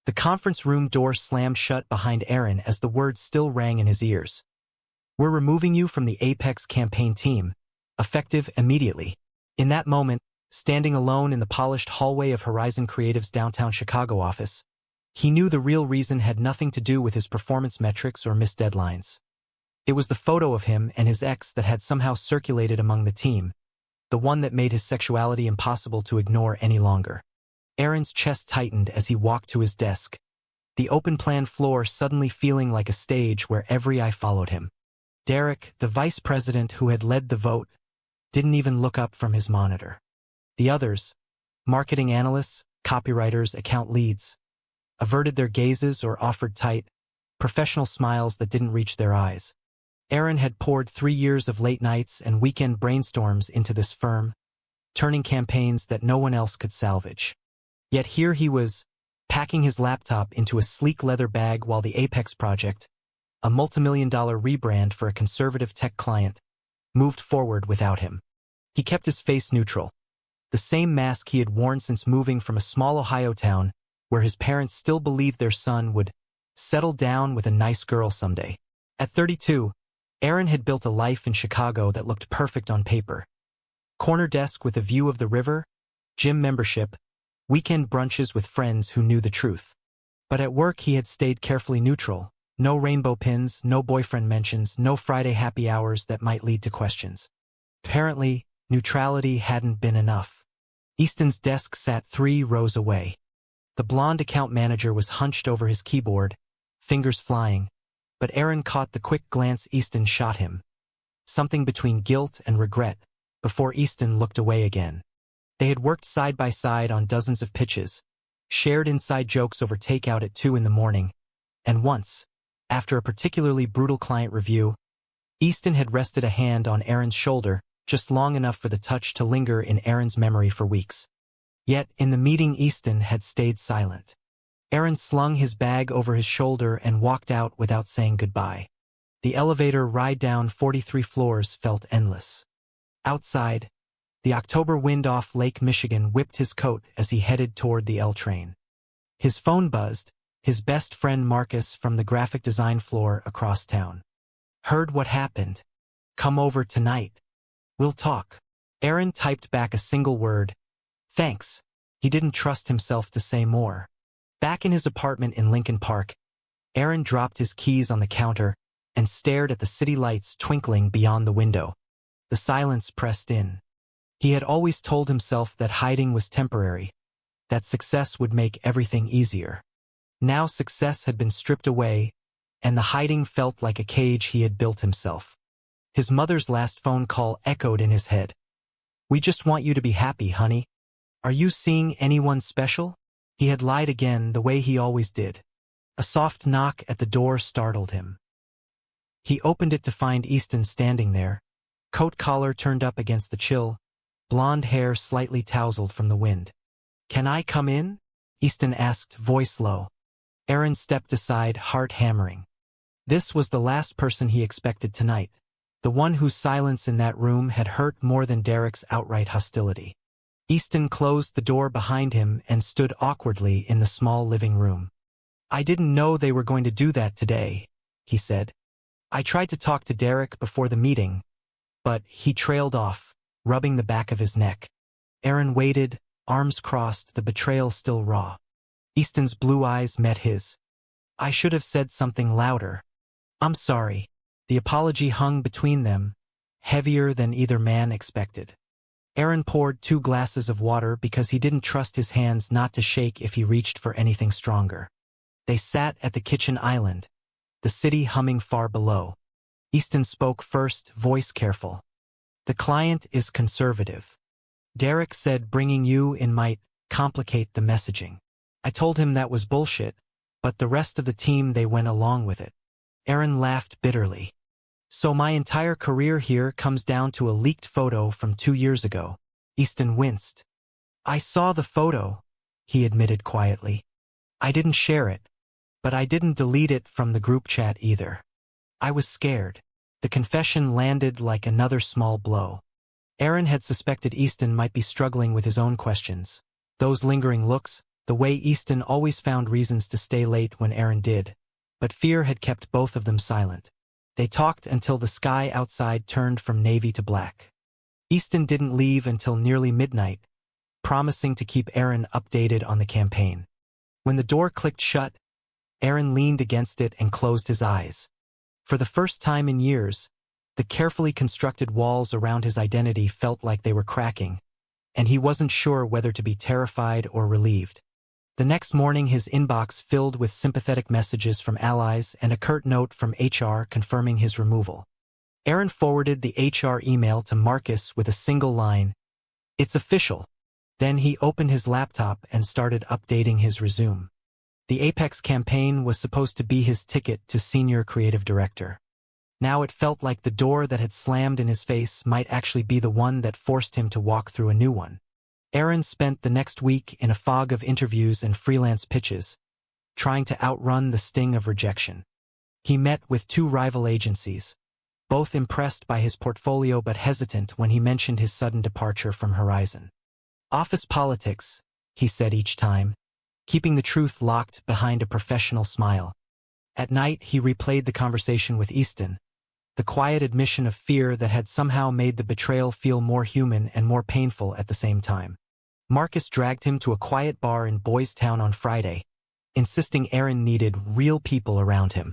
The conference room door slammed shut behind Aaron as the words still rang in his ears. "We're removing you from the Apex campaign team, effective immediately." In that moment, standing alone in the polished hallway of Horizon Creative's downtown Chicago office, he knew the real reason had nothing to do with his performance metrics or missed deadlines. It was the photo of him and his ex that had somehow circulated among the team, the one that made his sexuality impossible to ignore any longer. Aaron's chest tightened as he walked to his desk, the open-plan floor suddenly feeling like a stage where every eye followed him. Derek, the vice president who had led the vote, didn't even look up from his monitor. The others, marketing analysts, copywriters, account leads, averted their gazes or offered tight, professional smiles that didn't reach their eyes. Aaron had poured 3 years of late nights and weekend brainstorms into this firm, turning campaigns that no one else could salvage. Yet here he was, packing his laptop into a sleek leather bag while the Apex project, a multimillion-dollar rebrand for a conservative tech client, moved forward without him. He kept his face neutral, the same mask he had worn since moving from a small Ohio town where his parents still believed their son would settle down with a nice girl someday. At 32, Aaron had built a life in Chicago that looked perfect on paper. Corner desk with a view of the river, gym membership, weekend brunches with friends who knew the truth. But at work he had stayed carefully neutral. No rainbow pins, no boyfriend mentions, no Friday happy hours that might lead to questions. Apparently, neutrality hadn't been enough. Easton's desk sat 3 rows away. The blonde account manager was hunched over his keyboard, fingers flying, but Aaron caught the quick glance Easton shot him. Something between guilt and regret, before Easton looked away again. They had worked side by side on dozens of pitches, shared inside jokes over takeout at 2 in the morning, and once, after a particularly brutal client review, Easton had rested a hand on Aaron's shoulder just long enough for the touch to linger in Aaron's memory for weeks. Yet, in the meeting Easton had stayed silent. Aaron slung his bag over his shoulder and walked out without saying goodbye. The elevator ride down 43 floors felt endless. Outside, the October wind off Lake Michigan whipped his coat as he headed toward the L train. His phone buzzed, his best friend Marcus from the graphic design floor across town. "Heard what happened. Come over tonight. We'll talk." Aaron typed back a single word, "Thanks." He didn't trust himself to say more. Back in his apartment in Lincoln Park, Aaron dropped his keys on the counter and stared at the city lights twinkling beyond the window. The silence pressed in. He had always told himself that hiding was temporary, that success would make everything easier. Now success had been stripped away, and the hiding felt like a cage he had built himself. His mother's last phone call echoed in his head. "We just want you to be happy, honey. Are you seeing anyone special?" He had lied again the way he always did. A soft knock at the door startled him. He opened it to find Easton standing there, coat collar turned up against the chill, blonde hair slightly tousled from the wind. "Can I come in?" Easton asked, voice low. Aaron stepped aside, heart hammering. This was the last person he expected tonight, the one whose silence in that room had hurt more than Derek's outright hostility. Easton closed the door behind him and stood awkwardly in the small living room. "I didn't know they were going to do that today," he said. "I tried to talk to Derek before the meeting, but he trailed off, rubbing the back of his neck." Aaron waited, arms crossed, the betrayal still raw. Easton's blue eyes met his. "I should have said something louder. I'm sorry." The apology hung between them, heavier than either man expected. Aaron poured 2 glasses of water because he didn't trust his hands not to shake if he reached for anything stronger. They sat at the kitchen island, the city humming far below. Easton spoke first, voice careful. "The client is conservative. Derek said bringing you in might complicate the messaging. I told him that was bullshit, but the rest of the team, they went along with it." Aaron laughed bitterly. "So my entire career here comes down to a leaked photo from 2 years ago." Easton winced. "I saw the photo," he admitted quietly. "I didn't share it, but I didn't delete it from the group chat either. I was scared." The confession landed like another small blow. Aaron had suspected Easton might be struggling with his own questions. Those lingering looks, the way Easton always found reasons to stay late when Aaron did, but fear had kept both of them silent. They talked until the sky outside turned from navy to black. Easton didn't leave until nearly midnight, promising to keep Aaron updated on the campaign. When the door clicked shut, Aaron leaned against it and closed his eyes. For the first time in years, the carefully constructed walls around his identity felt like they were cracking, and he wasn't sure whether to be terrified or relieved. The next morning, his inbox filled with sympathetic messages from allies and a curt note from HR confirming his removal. Aaron forwarded the HR email to Marcus with a single line, "It's official." Then he opened his laptop and started updating his resume. The Apex campaign was supposed to be his ticket to senior creative director. Now it felt like the door that had slammed in his face might actually be the one that forced him to walk through a new one. Aaron spent the next week in a fog of interviews and freelance pitches, trying to outrun the sting of rejection. He met with 2 rival agencies, both impressed by his portfolio but hesitant when he mentioned his sudden departure from Horizon. "Office politics," he said each time, keeping the truth locked behind a professional smile. At night, he replayed the conversation with Easton, the quiet admission of fear that had somehow made the betrayal feel more human and more painful at the same time. Marcus dragged him to a quiet bar in Boys Town on Friday, insisting Aaron needed real people around him.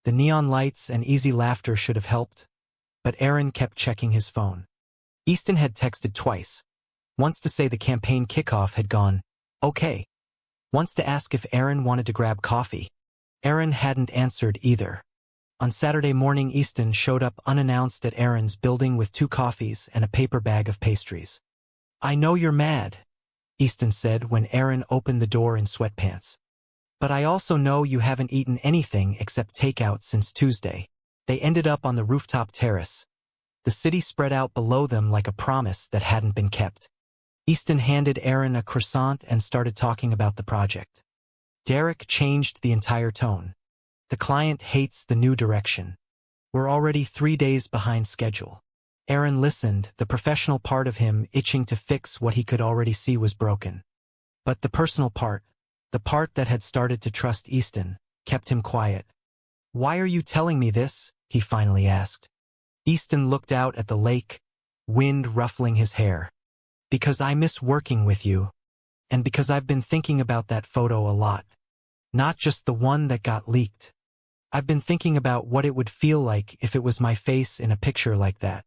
The neon lights and easy laughter should have helped, but Aaron kept checking his phone. Easton had texted twice, once to say the campaign kickoff had gone okay, once to ask if Aaron wanted to grab coffee. Aaron hadn't answered either. On Saturday morning, Easton showed up unannounced at Aaron's building with 2 coffees and a paper bag of pastries. "I know you're mad," Easton said when Aaron opened the door in sweatpants. "But I also know you haven't eaten anything except takeout since Tuesday." They ended up on the rooftop terrace. The city spread out below them like a promise that hadn't been kept. Easton handed Aaron a croissant and started talking about the project. Derek changed the entire tone. "The client hates the new direction. We're already 3 days behind schedule." Aaron listened, the professional part of him itching to fix what he could already see was broken. But the personal part, the part that had started to trust Easton, kept him quiet. "Why are you telling me this?" he finally asked. Easton looked out at the lake, wind ruffling his hair. "Because I miss working with you, and because I've been thinking about that photo a lot. Not just the one that got leaked. I've been thinking about what it would feel like if it was my face in a picture like that."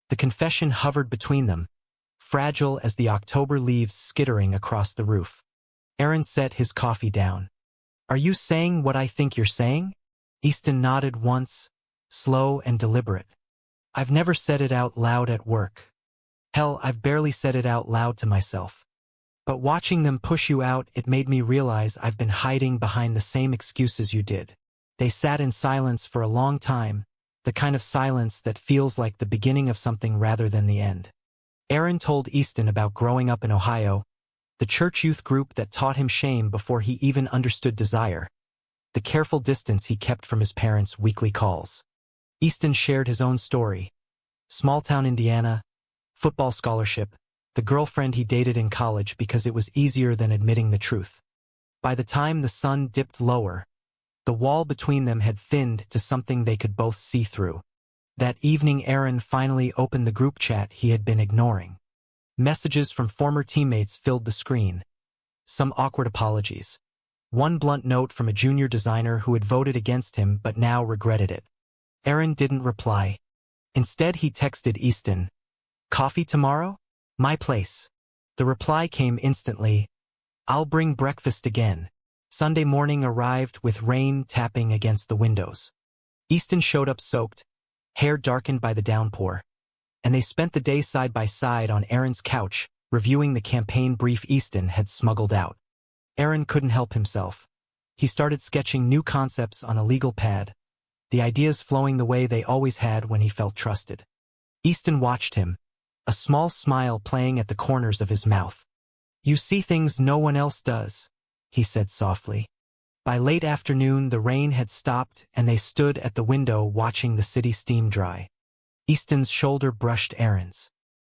The confession hovered between them, fragile as the October leaves skittering across the roof. Aaron set his coffee down. "Are you saying what I think you're saying?" Easton nodded once, slow and deliberate. "I've never said it out loud at work. Hell, I've barely said it out loud to myself. But watching them push you out, it made me realize I've been hiding behind the same excuses you did." They sat in silence for a long time, the kind of silence that feels like the beginning of something rather than the end. Aaron told Easton about growing up in Ohio, the church youth group that taught him shame before he even understood desire, the careful distance he kept from his parents' weekly calls. Easton shared his own story. Small-town Indiana, football scholarship, the girlfriend he dated in college because it was easier than admitting the truth. By the time the sun dipped lower, the wall between them had thinned to something they could both see through. That evening, Aaron finally opened the group chat he had been ignoring. Messages from former teammates filled the screen. Some awkward apologies. One blunt note from a junior designer who had voted against him but now regretted it. Aaron didn't reply. Instead, he texted Easton, "Coffee tomorrow? My place." The reply came instantly, "I'll bring breakfast again." Sunday morning arrived with rain tapping against the windows. Easton showed up soaked, hair darkened by the downpour, and they spent the day side by side on Aaron's couch, reviewing the campaign brief Easton had smuggled out. Aaron couldn't help himself. He started sketching new concepts on a legal pad, the ideas flowing the way they always had when he felt trusted. Easton watched him, a small smile playing at the corners of his mouth. "You see things no one else does," he said softly. By late afternoon, the rain had stopped and they stood at the window watching the city steam dry. Easton's shoulder brushed Aaron's.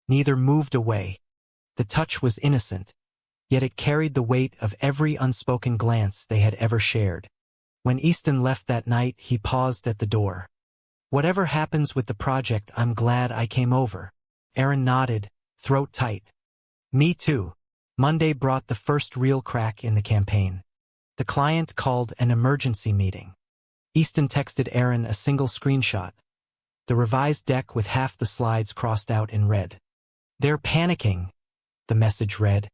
Neither moved away. The touch was innocent, yet it carried the weight of every unspoken glance they had ever shared. When Easton left that night, he paused at the door. "Whatever happens with the project, I'm glad I came over." Aaron nodded, throat tight. "Me too." Monday brought the first real crack in the campaign. The client called an emergency meeting. Easton texted Aaron a single screenshot. The revised deck with half the slides crossed out in red. "They're panicking," the message read.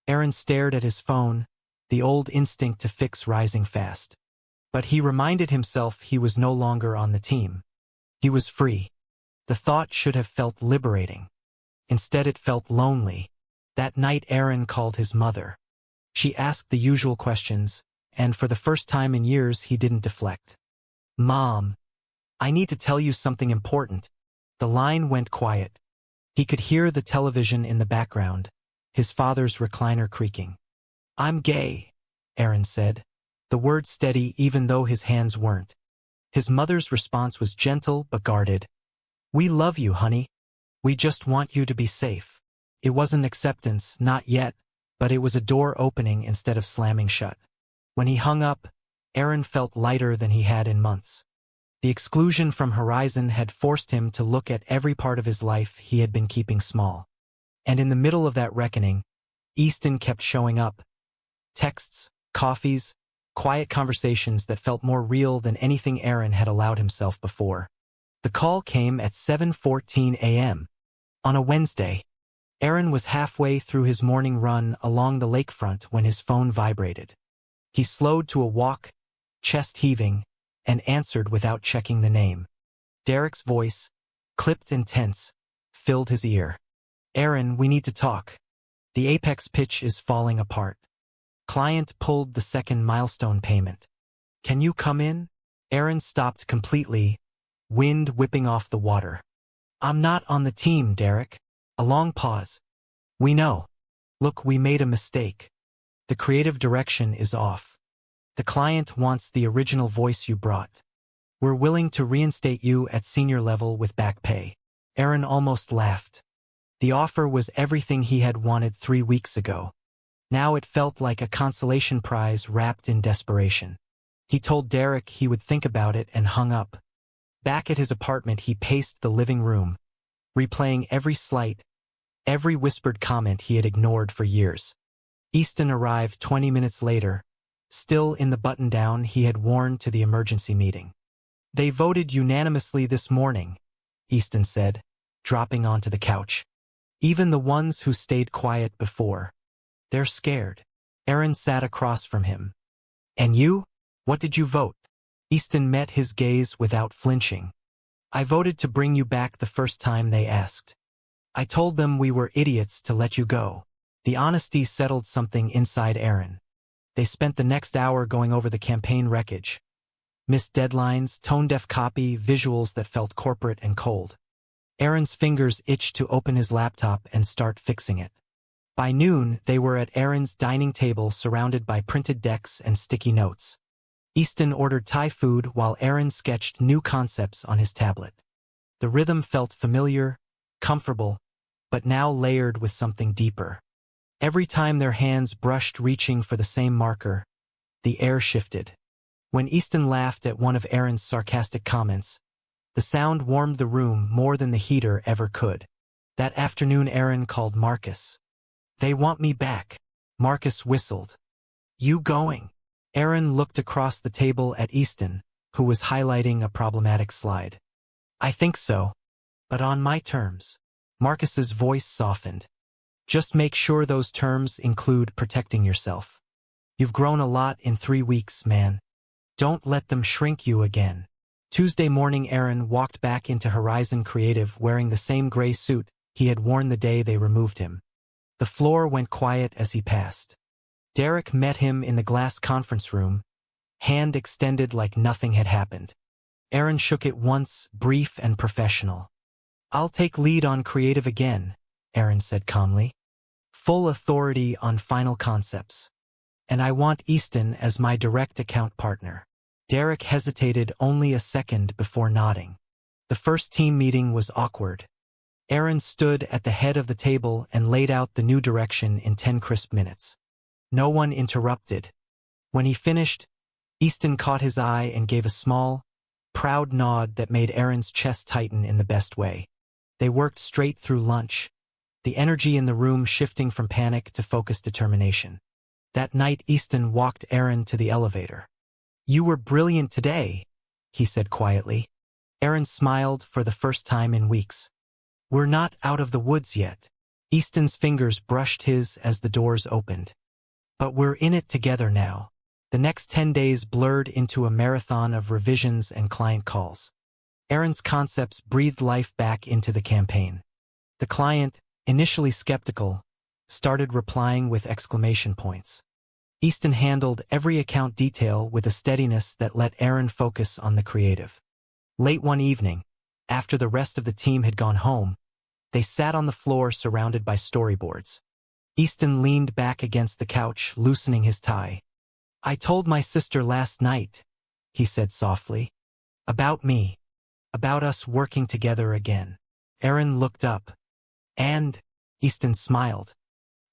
Aaron stared at his phone, the old instinct to fix rising fast. But he reminded himself he was no longer on the team. He was free. The thought should have felt liberating. Instead it felt lonely. That night Aaron called his mother. She asked the usual questions, and for the first time in years he didn't deflect. "Mom, I need to tell you something important." The line went quiet. He could hear the television in the background, his father's recliner creaking. "I'm gay," Aaron said, the word steady even though his hands weren't. His mother's response was gentle but guarded. "We love you, honey. We just want you to be safe." It wasn't acceptance, not yet, but it was a door opening instead of slamming shut. When he hung up, Aaron felt lighter than he had in months. The exclusion from Horizon had forced him to look at every part of his life he had been keeping small. And in the middle of that reckoning, Easton kept showing up. Texts, coffees, quiet conversations that felt more real than anything Aaron had allowed himself before. The call came at 7:14 a.m. on a Wednesday. Aaron was halfway through his morning run along the lakefront when his phone vibrated. He slowed to a walk, chest heaving, and answered without checking the name. Derek's voice, clipped and tense, filled his ear. "Aaron, we need to talk. The Apex pitch is falling apart. Client pulled the second milestone payment. Can you come in?" Aaron stopped completely, wind whipping off the water. "I'm not on the team, Derek." A long pause. "We know. Look, we made a mistake. The creative direction is off. The client wants the original voice you brought. We're willing to reinstate you at senior level with back pay." Aaron almost laughed. The offer was everything he had wanted 3 weeks ago. Now it felt like a consolation prize wrapped in desperation. He told Derek he would think about it and hung up. Back at his apartment, he paced the living room, replaying every slight, every whispered comment he had ignored for years. Easton arrived 20 minutes later, still in the button-down he had worn to the emergency meeting. "They voted unanimously this morning," Easton said, dropping onto the couch. "Even the ones who stayed quiet before. They're scared." Aaron sat across from him. "And you? What did you vote?" Easton met his gaze without flinching. "I voted to bring you back the first time they asked. I told them we were idiots to let you go." The honesty settled something inside Aaron. They spent the next hour going over the campaign wreckage. Missed deadlines, tone-deaf copy, visuals that felt corporate and cold. Aaron's fingers itched to open his laptop and start fixing it. By noon, they were at Aaron's dining table surrounded by printed decks and sticky notes. Easton ordered Thai food while Aaron sketched new concepts on his tablet. The rhythm felt familiar, comfortable, but now layered with something deeper. Every time their hands brushed reaching for the same marker, the air shifted. When Easton laughed at one of Aaron's sarcastic comments, the sound warmed the room more than the heater ever could. That afternoon Aaron called Marcus. "They want me back." Marcus whistled. "You going?" Aaron looked across the table at Easton, who was highlighting a problematic slide. "I think so, but on my terms." Marcus's voice softened. "Just make sure those terms include protecting yourself. You've grown a lot in 3 weeks, man. Don't let them shrink you again." Tuesday morning Aaron walked back into Horizon Creative wearing the same gray suit he had worn the day they removed him. The floor went quiet as he passed. Derek met him in the glass conference room, hand extended like nothing had happened. Aaron shook it once, brief and professional. "I'll take lead on creative again," Aaron said calmly. "Full authority on final concepts. And I want Easton as my direct account partner." Derek hesitated only a second before nodding. The first team meeting was awkward. Aaron stood at the head of the table and laid out the new direction in 10 crisp minutes. No one interrupted. When he finished, Easton caught his eye and gave a small, proud nod that made Aaron's chest tighten in the best way. They worked straight through lunch, the energy in the room shifting from panic to focused determination. That night Easton walked Aaron to the elevator. "You were brilliant today," he said quietly. Aaron smiled for the first time in weeks. "We're not out of the woods yet." Easton's fingers brushed his as the doors opened. "But we're in it together now." The next 10 days blurred into a marathon of revisions and client calls. Aaron's concepts breathed life back into the campaign. The client, initially skeptical, started replying with exclamation points. Easton handled every account detail with a steadiness that let Aaron focus on the creative. Late one evening, after the rest of the team had gone home, they sat on the floor surrounded by storyboards. Easton leaned back against the couch, loosening his tie. "I told my sister last night," he said softly. "About me. About us working together again." Aaron looked up. "And?" Easton smiled.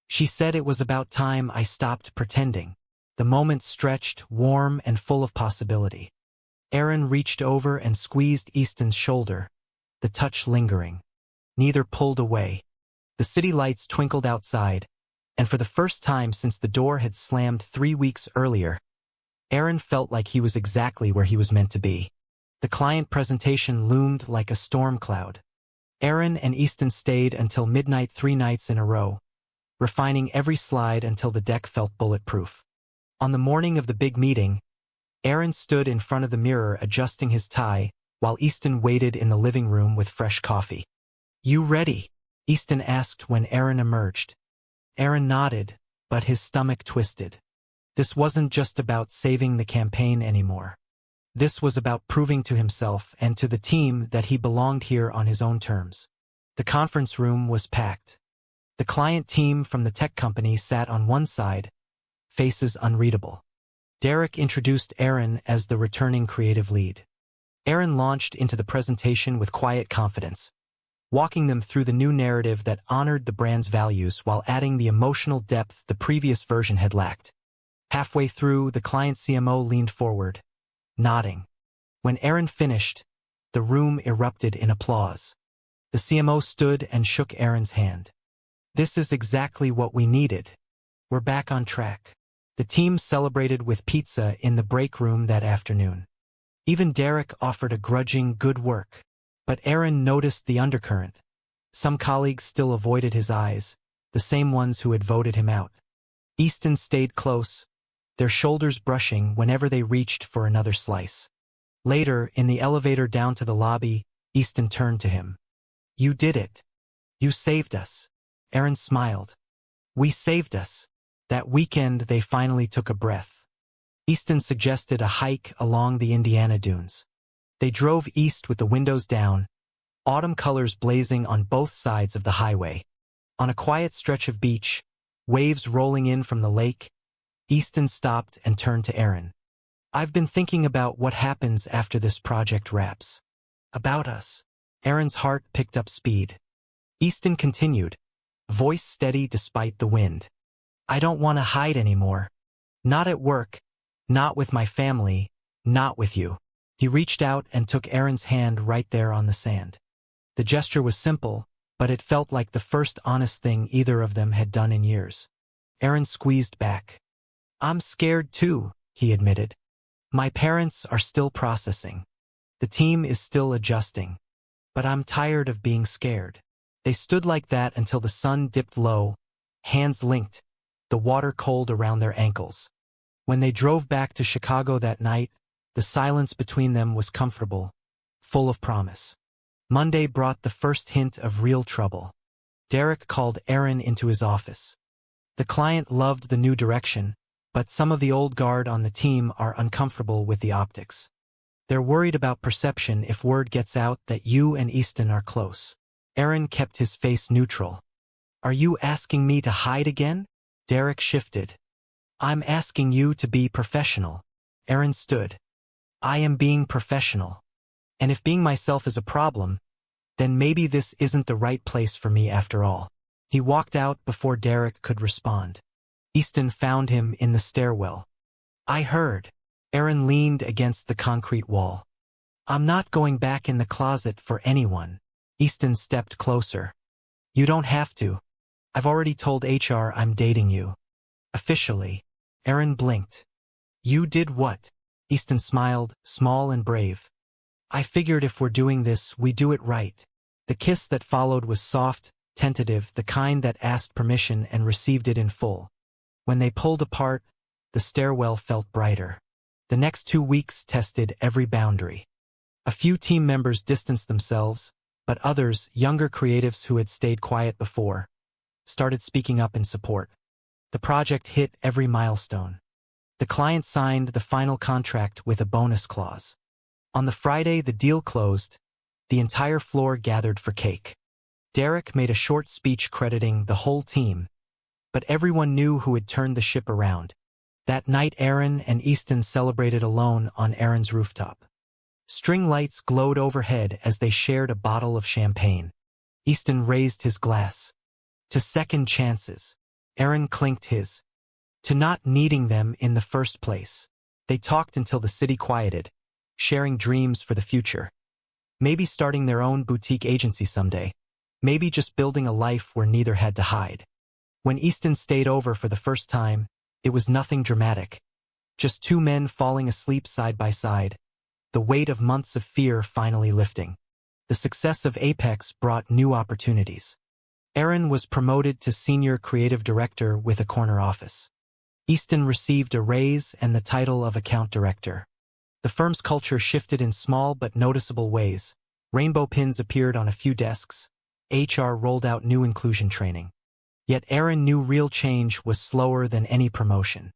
"She said it was about time I stopped pretending." The moment stretched, warm and full of possibility. Aaron reached over and squeezed Easton's shoulder, the touch lingering. Neither pulled away. The city lights twinkled outside, and for the first time since the door had slammed 3 weeks earlier, Aaron felt like he was exactly where he was meant to be. The client presentation loomed like a storm cloud. Aaron and Easton stayed until midnight 3 nights in a row, refining every slide until the deck felt bulletproof. On the morning of the big meeting, Aaron stood in front of the mirror adjusting his tie, while Easton waited in the living room with fresh coffee. "You ready?" Easton asked when Aaron emerged. Aaron nodded, but his stomach twisted. This wasn't just about saving the campaign anymore. This was about proving to himself and to the team that he belonged here on his own terms. The conference room was packed. The client team from the tech company sat on one side, faces unreadable. Derek introduced Aaron as the returning creative lead. Aaron launched into the presentation with quiet confidence, walking them through the new narrative that honored the brand's values while adding the emotional depth the previous version had lacked. Halfway through, the client CMO leaned forward, nodding. When Aaron finished, the room erupted in applause. The CMO stood and shook Aaron's hand. "This is exactly what we needed. We're back on track." The team celebrated with pizza in the break room that afternoon. Even Derek offered a grudging "good work." But Aaron noticed the undercurrent. Some colleagues still avoided his eyes, the same ones who had voted him out. Easton stayed close, their shoulders brushing whenever they reached for another slice. Later, in the elevator down to the lobby, Easton turned to him. "You did it. You saved us." Aaron smiled. "We saved us." That weekend they finally took a breath. Easton suggested a hike along the Indiana dunes. They drove east with the windows down, autumn colors blazing on both sides of the highway. On a quiet stretch of beach, waves rolling in from the lake, Easton stopped and turned to Aaron. "I've been thinking about what happens after this project wraps. About us." Aaron's heart picked up speed. Easton continued, voice steady despite the wind. "I don't want to hide anymore. Not at work, not with my family, not with you." He reached out and took Aaron's hand right there on the sand. The gesture was simple, but it felt like the first honest thing either of them had done in years. Aaron squeezed back. "I'm scared too," he admitted. "My parents are still processing. The team is still adjusting. But I'm tired of being scared." They stood like that until the sun dipped low, hands linked, the water cold around their ankles. When they drove back to Chicago that night, the silence between them was comfortable, full of promise. Monday brought the first hint of real trouble. Derek called Aaron into his office. The client loved the new direction, but some of the old guard on the team are uncomfortable with the optics. They're worried about perception if word gets out that you and Easton are close. Aaron kept his face neutral. "Are you asking me to hide again?" Derek shifted. "I'm asking you to be professional." Aaron stood. "I am being professional. And if being myself is a problem, then maybe this isn't the right place for me after all." He walked out before Derek could respond. Easton found him in the stairwell. I heard. Aaron leaned against the concrete wall. I'm not going back in the closet for anyone. Easton stepped closer. You don't have to. I've already told HR I'm dating you. Officially. Aaron blinked. You did what? Easton smiled, small and brave. I figured if we're doing this, we do it right. The kiss that followed was soft, tentative, the kind that asked permission and received it in full. When they pulled apart, the stairwell felt brighter. The next 2 weeks tested every boundary. A few team members distanced themselves, but others, younger creatives who had stayed quiet before, started speaking up in support. The project hit every milestone. The client signed the final contract with a bonus clause. On the Friday the deal closed, the entire floor gathered for cake. Derek made a short speech crediting the whole team, but everyone knew who had turned the ship around. That night Aaron and Easton celebrated alone on Aaron's rooftop. String lights glowed overhead as they shared a bottle of champagne. Easton raised his glass. To second chances. Aaron clinked his. To not needing them in the first place. They talked until the city quieted, sharing dreams for the future. Maybe starting their own boutique agency someday. Maybe just building a life where neither had to hide. When Easton stayed over for the first time, it was nothing dramatic. Just two men falling asleep side by side. The weight of months of fear finally lifting. The success of Apex brought new opportunities. Aaron was promoted to senior creative director with a corner office. Easton received a raise and the title of account director. The firm's culture shifted in small but noticeable ways. Rainbow pins appeared on a few desks. HR rolled out new inclusion training. Yet Aaron knew real change was slower than any promotion.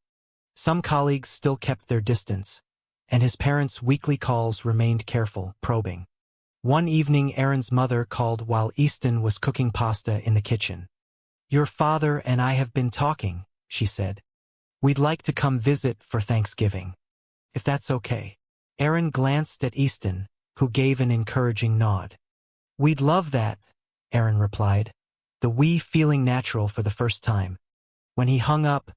Some colleagues still kept their distance, and his parents' weekly calls remained careful, probing. One evening Aaron's mother called while Easton was cooking pasta in the kitchen. Your father and I have been talking, she said. We'd like to come visit for Thanksgiving. If that's okay. Aaron glanced at Easton, who gave an encouraging nod. We'd love that, Aaron replied, the we feeling natural for the first time. When he hung up,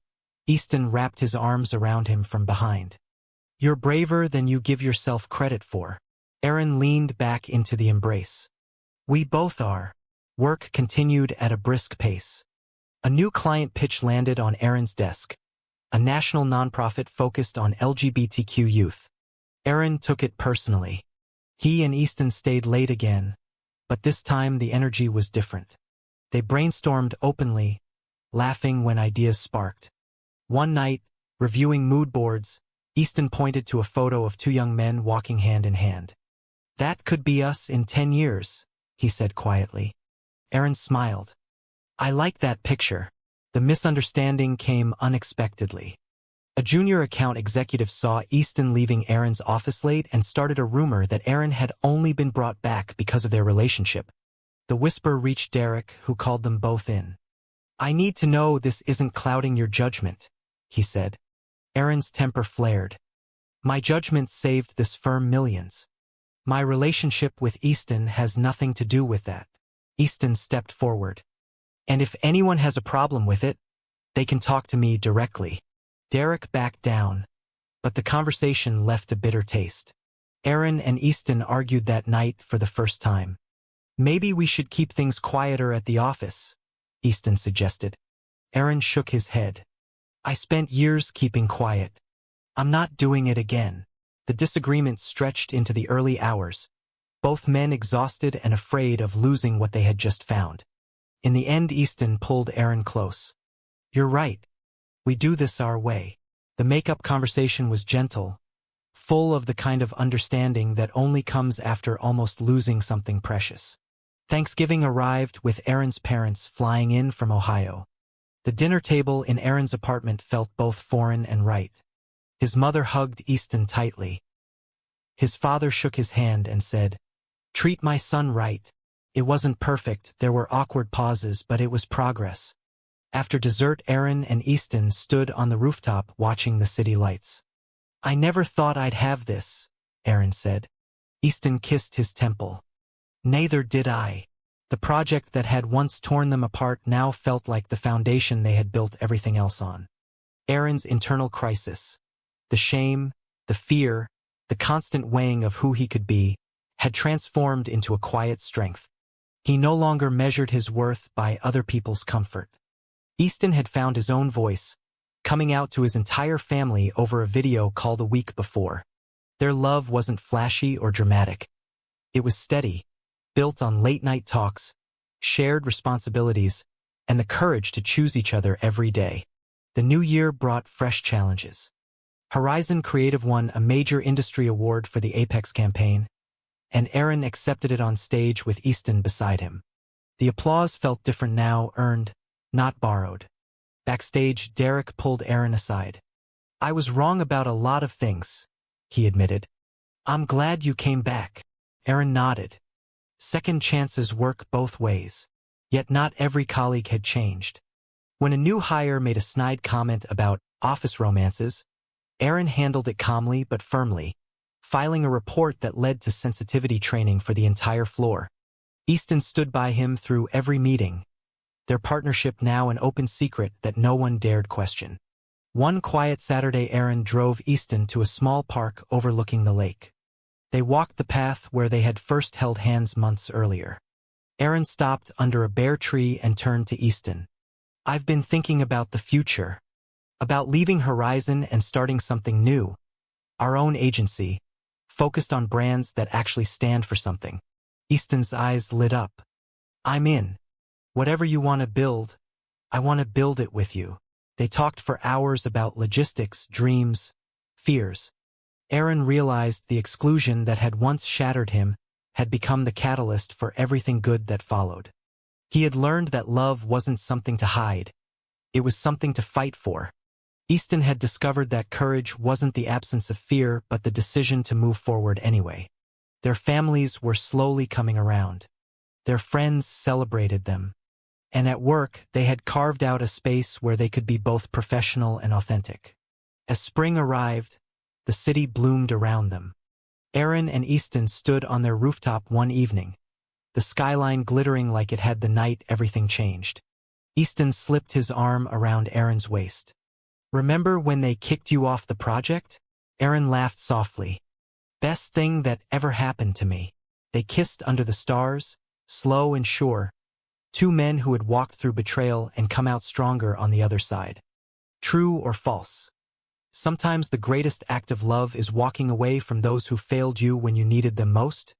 Easton wrapped his arms around him from behind. You're braver than you give yourself credit for. Aaron leaned back into the embrace. We both are. Work continued at a brisk pace. A new client pitch landed on Aaron's desk. A national nonprofit focused on LGBTQ youth. Aaron took it personally. He and Easton stayed late again, but this time the energy was different. They brainstormed openly, laughing when ideas sparked. One night, reviewing mood boards, Easton pointed to a photo of two young men walking hand in hand. That could be us in 10 years, he said quietly. Aaron smiled. I like that picture. The misunderstanding came unexpectedly. A junior account executive saw Easton leaving Aaron's office late and started a rumor that Aaron had only been brought back because of their relationship. The whisper reached Derek, who called them both in. I need to know this isn't clouding your judgment, he said. Aaron's temper flared. My judgment saved this firm millions. My relationship with Easton has nothing to do with that. Easton stepped forward. And if anyone has a problem with it, they can talk to me directly. Derek backed down, but the conversation left a bitter taste. Aaron and Easton argued that night for the first time. Maybe we should keep things quieter at the office, Easton suggested. Aaron shook his head. I spent years keeping quiet. I'm not doing it again. The disagreement stretched into the early hours, both men exhausted and afraid of losing what they had just found. In the end, Easton pulled Aaron close. You're right. We do this our way. The make-up conversation was gentle, full of the kind of understanding that only comes after almost losing something precious. Thanksgiving arrived with Aaron's parents flying in from Ohio. The dinner table in Aaron's apartment felt both foreign and right. His mother hugged Easton tightly. His father shook his hand and said, Treat my son right. It wasn't perfect, there were awkward pauses, but it was progress. After dessert, Aaron and Easton stood on the rooftop watching the city lights. I never thought I'd have this, Aaron said. Easton kissed his temple. Neither did I. The project that had once torn them apart now felt like the foundation they had built everything else on. Aaron's internal crisis, the shame, the fear, the constant weighing of who he could be, had transformed into a quiet strength. He no longer measured his worth by other people's comfort. Easton had found his own voice, coming out to his entire family over a video call the week before. Their love wasn't flashy or dramatic. It was steady, built on late-night talks, shared responsibilities, and the courage to choose each other every day. The new year brought fresh challenges. Horizon Creative won a major industry award for the Apex campaign, and Aaron accepted it on stage with Easton beside him. The applause felt different now, earned, not borrowed. Backstage, Derek pulled Aaron aside. "I was wrong about a lot of things," he admitted. "I'm glad you came back." Aaron nodded. Second chances work both ways. Yet not every colleague had changed. When a new hire made a snide comment about office romances, Aaron handled it calmly but firmly, filing a report that led to sensitivity training for the entire floor. Easton stood by him through every meeting, their partnership now an open secret that no one dared question. One quiet Saturday, Aaron drove Easton to a small park overlooking the lake. They walked the path where they had first held hands months earlier. Aaron stopped under a bare tree and turned to Easton. "I've been thinking about the future, about leaving Horizon and starting something new, our own agency, focused on brands that actually stand for something." Easton's eyes lit up. "I'm in. Whatever you want to build, I want to build it with you." They talked for hours about logistics, dreams, fears. Aaron realized the exclusion that had once shattered him had become the catalyst for everything good that followed. He had learned that love wasn't something to hide. It was something to fight for. Easton had discovered that courage wasn't the absence of fear but the decision to move forward anyway. Their families were slowly coming around. Their friends celebrated them. And at work, they had carved out a space where they could be both professional and authentic. As spring arrived, the city bloomed around them. Aaron and Easton stood on their rooftop one evening, the skyline glittering like it had the night everything changed. Easton slipped his arm around Aaron's waist. "Remember when they kicked you off the project?" Aaron laughed softly. "Best thing that ever happened to me." They kissed under the stars, slow and sure, two men who had walked through betrayal and come out stronger on the other side. True or false? Sometimes the greatest act of love is walking away from those who failed you when you needed them most.